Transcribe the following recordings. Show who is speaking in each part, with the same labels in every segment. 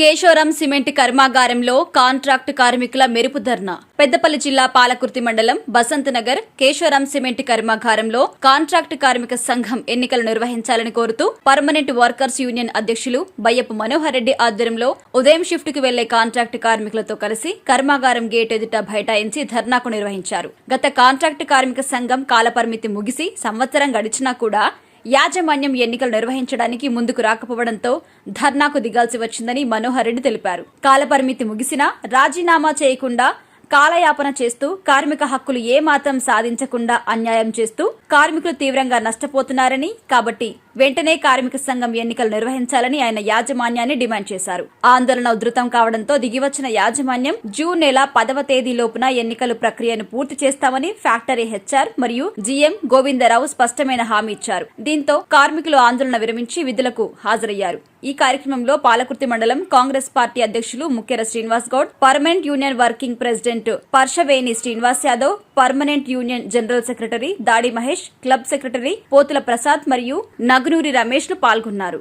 Speaker 1: Kesavaram cement కర్మాగారంలో contract కార్మికుల మెరుపు ధర్నా. పెద్దపల్లి జిల్లా పాలకుర్తి మండలం బసంత్ నగర్ కేశవరం సిమెంట్ కర్మాగారంలో కాంట్రాక్టు కార్మిక సంఘం ఎన్నికలు నిర్వహించాలని కోరుతూ పర్మనెంట్ వర్కర్స్ యూనియన్ అధ్యక్షులు బయ్యపు మనోహర్ రెడ్డి ఆధ్వర్యంలో ఉదయం షిఫ్ట్ కు వెళ్లే కాంట్రాక్టు కార్మికులతో కలిసి కర్మాగారం గేట్ ఎదుట బైఠాయించి ధర్నాకు నిర్వహించారు. గత కాంట్రాక్టు కార్మిక సంఘం కాలపరిమితి ముగిసి సంవత్సరం గడిచినా కూడా యాజమాన్యం ఎన్నికలు నిర్వహించడానికి ముందుకు రాకపోవడంతో ధర్నాకు దిగాల్సి వచ్చిందని మనోహర్ రెడ్డి తెలిపారు. కాలపరిమితి ముగిసినా రాజీనామా చేయకుండా కాలయాపన చేస్తూ కార్మిక హక్కులు ఏమాత్రం సాధించకుండా అన్యాయం చేస్తూ కార్మికులు తీవ్రంగా నష్టపోతున్నారని, కాబట్టి వెంటనే కార్మిక సంఘం ఎన్నికలు నిర్వహించాలని ఆయన యాజమాన్యాన్ని డిమాండ్ చేశారు. ఆందోళన ఉధృతం కావడంతో దిగివచ్చిన యాజమాన్యం జూన్ నెల 10వ తేదీలోపున ఎన్నికల ప్రక్రియను పూర్తి చేస్తామని ఫ్యాక్టరీ హెచ్ఆర్ మరియు జీఎం గోవిందరావు స్పష్టమైన హామీ ఇచ్చారు. దీంతో కార్మికులు ఆందోళన విరమించి విధులకు హాజరయ్యారు. ఈ కార్యక్రమంలో పాలకుర్తి మండలం కాంగ్రెస్ పార్టీ అధ్యక్షులు Mukhyara Srinivas Goud, permanent union working president Parshaveni Srinivas Yadav, permanent union general secretary Dadi Mahesh, club secretary Pothula Prasad మరియు నగునూరి రమేష్ లు పాల్గొన్నారు.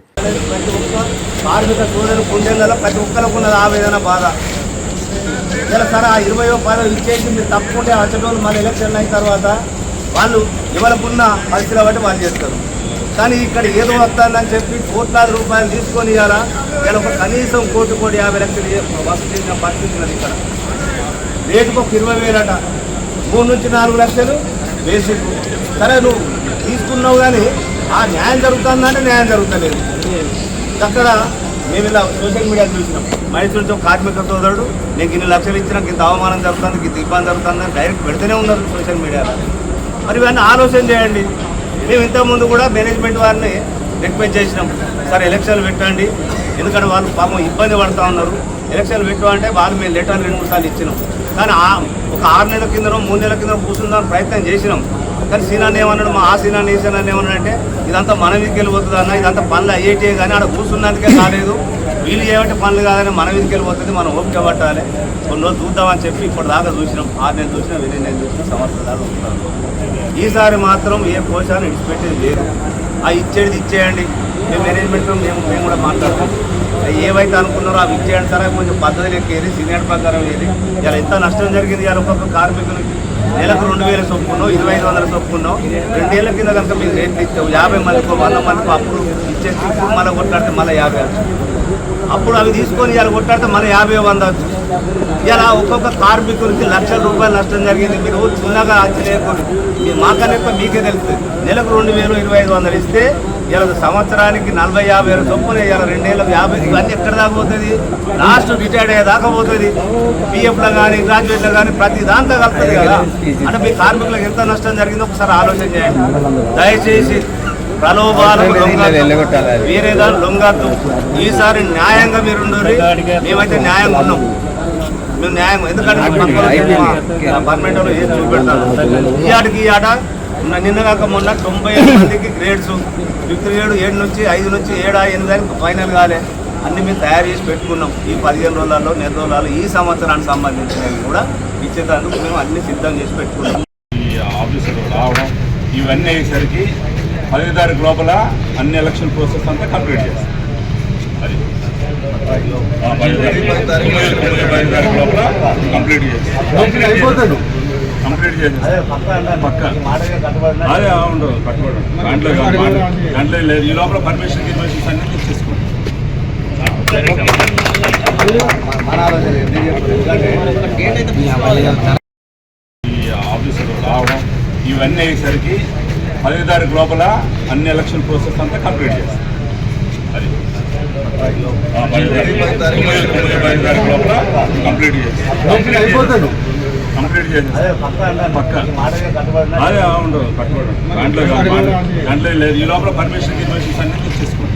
Speaker 2: కార్మిక సోదరులు కుండెలలో ప్రతి ఒక్కరికి ఉన్నది ఆవేదన, బాధ. సరే ఆ 20వ పదవి ఇచ్చేసి మీరు తప్పకుండా వచ్చేటోళ్ళు మళ్ళీ ఎలక్షన్ అయిన తర్వాత వాళ్ళు ఎవరికున్న పరిస్థితుల బట్టి వాళ్ళు చేస్తారు. కానీ ఇక్కడ ఏదో వస్తుందని చెప్పి కోట్లాది రూపాయలు తీసుకొని ఇవ్వాలా, ఇలా ఒక కనీసం కోటి 50 లక్షలు వసూలు చేసిన పరిస్థితి ఉన్నది. ఇక్కడ రేటుకు ఒక 20,000 అట, 3 నుంచి 4 లక్షలు బేసిక్. సరే నువ్వు తీసుకున్నావు కానీ ఆ న్యాయం జరుగుతుందంటే న్యాయం జరుగుతలేదు. అక్కడ మేము ఇలా సోషల్ మీడియా చూసినాం, మైసూరుతో కార్మిక సోదరుడు నీకు ఇన్ని లక్షలు ఇచ్చినా ఇంత అవమానం జరుగుతుంది, ఇంత ఇబ్బంది జరుగుతుందని డైరెక్ట్ పెడితేనే ఉన్నారు సోషల్ మీడియాలో. మరి ఇవన్నీ ఆలోచన చేయండి. మేము ఇంతకుముందు కూడా మేనేజ్మెంట్ వారిని రిక్వెస్ట్ చేసినాం, సార్ ఎలక్షన్లు పెట్టండి, ఎందుకంటే వాళ్ళు పాపం ఇబ్బంది పడుతూ ఉన్నారు, ఎలక్షన్లు పెట్టమంటే వాళ్ళు మేము లెటర్ 2-3 సార్లు ఇచ్చినాం. కానీ ఒక 6 నెలల కిందనో 3 నెలల కింద కూర్చుందామని ప్రయత్నం చేసినాం. కానీ సీనాన్ని ఏమన్నాడు, మా ఆ సీనాన్ని ఈ సీనాన్ని ఏమన్నాడంటే ఇదంతా మన మీదకి వెళ్ళిపోతుంది అన్న, ఇదంతా పనులు అయ్యేటే కానీ ఆడ కూర్చున్నందుకే కాలేదు, వీళ్ళు ఏమంటే పనులు కాదని మన మీదకి వెళ్ళిపోతుంది, మనం ఓపిక పట్టాలి, కొన్ని రోజులు చూద్దామని చెప్పి ఇప్పుడు దాకా చూసినాం. 6 నెలలు చూసినా, 8 నెలలు చూసినా, సంవత్సరాలు వస్తున్నారు. ఈసారి మాత్రం ఏ కోశాన్ని విడిచిపెట్టేది లేదు. ఆ ఇచ్చేది ఇచ్చేయండి. మేము మేనేజ్మెంట్ మేము కూడా మాట్లాడతాం, ఏవైతే అనుకున్నారో అవి ఇచ్చేయండి. సరే కొంచెం పద్ధతి లెక్కేది, సీనియర్ ప్రకారం ఏది. ఇలా ఎంత నష్టం జరిగింది, ఇలా ఒక్కొక్క కార్మికులకి నెలకు 2,000 చొప్పుకున్నాం, 2,500 చొప్పుకున్నాం. 2 ఏళ్ల కింద కనుక మీకు రేట్లు ఇస్తావు 50 మందికో 100 మందికో అప్పుడు ఇచ్చేసి ఇప్పుడు మళ్ళీ కొట్లాడితే మళ్ళీ 50 అప్పుడు అవి తీసుకొని ఇలా కొట్లాడితే మళ్ళీ 50-100 ఇలా ఒక్కొక్క కార్మికులకి లక్షల రూపాయలు నష్టం జరిగింది. మీరు చిన్నగా చేయకూడదు, మీరు మాకన్నా ఎక్కువ మీకే తెలుస్తుంది. నెలకు 2,000, 2,500 ఇస్తే ఇలా సంవత్సరానికి 40-50 చొప్పున ఇలా 2 ఏళ్ళకి 50, ఇవన్నీ ఎక్కడ దాకా పోతుంది, లాస్ట్ రిటైర్డ్ అయ్యేదాకా పోతుంది. పిఎఫ్లో కానీ గ్రాడ్యుయేట్లో కానీ ప్రతి దాంతో కలుపుతుంది కదా. అంటే మీ కార్మికులకు ఎంత నష్టం జరిగిందో ఒకసారి ఆలోచన చేయండి. దయచేసి ప్రలోభాలకు వేరే దాన్ని లొంగద్దు. ఈసారి న్యాయంగా మీరు ఉండరు. మేమైతే న్యాయంగా ఉన్నాం, మేము న్యాయం. ఎందుకంటే పర్మనెంట్ వాళ్ళు ఏది చూపెడతారు. ఈ ఆట నిన్న కాక మొన్న 95 మందికి గ్రేడ్స్ 5th గ్రేడ్ 7 నుంచి 5 నుంచి 7, 8 ఫైనల్ కాలే. అన్ని మేము తయారు చేసి పెట్టుకున్నాం. ఈ 15 రోజులలో, నెల రోజులలో ఈ సంవత్సరానికి సంబంధించినవి కూడా ఇచ్చేటందుకు మేము అన్ని సిద్ధం చేసి పెట్టుకున్నాం.
Speaker 3: ఈ ఆఫీసులు రావడం ఇవన్నీ అయ్యేసరికి 10వ తారీఖు లోపల అన్ని ఎలక్షన్ ప్రాసెస్ అంతా కంప్లీట్ చేస్తాం. అది 10వ తారీఖు లోపల కంప్లీట్ చేస్తాం. కంప్లీట్ చేసి పక్క అదే ఉండదు కట్టుబడి దాంట్లో లేదు. ఈ లోపల పర్మిషన్స్ అన్ని తెచ్చేసుకుంటాం. ఈ ఆఫీసులు రావడం ఇవన్నీ అయ్యేసరికి 10వ తారీఖు లోపల అన్ని ఎలక్షన్ ప్రాసెస్ అంతా కంప్లీట్ చేస్తాం. అది 10వ తారీఖు లోపల కంప్లీట్ చేస్తాం. కంప్లీట్ చేసి పక్క అదే ఉండదు కట్టుబడి దాంట్లో లేదు. ఈ లోపల పర్మిషన్స్ అన్ని తెచ్చేసుకుంటాం.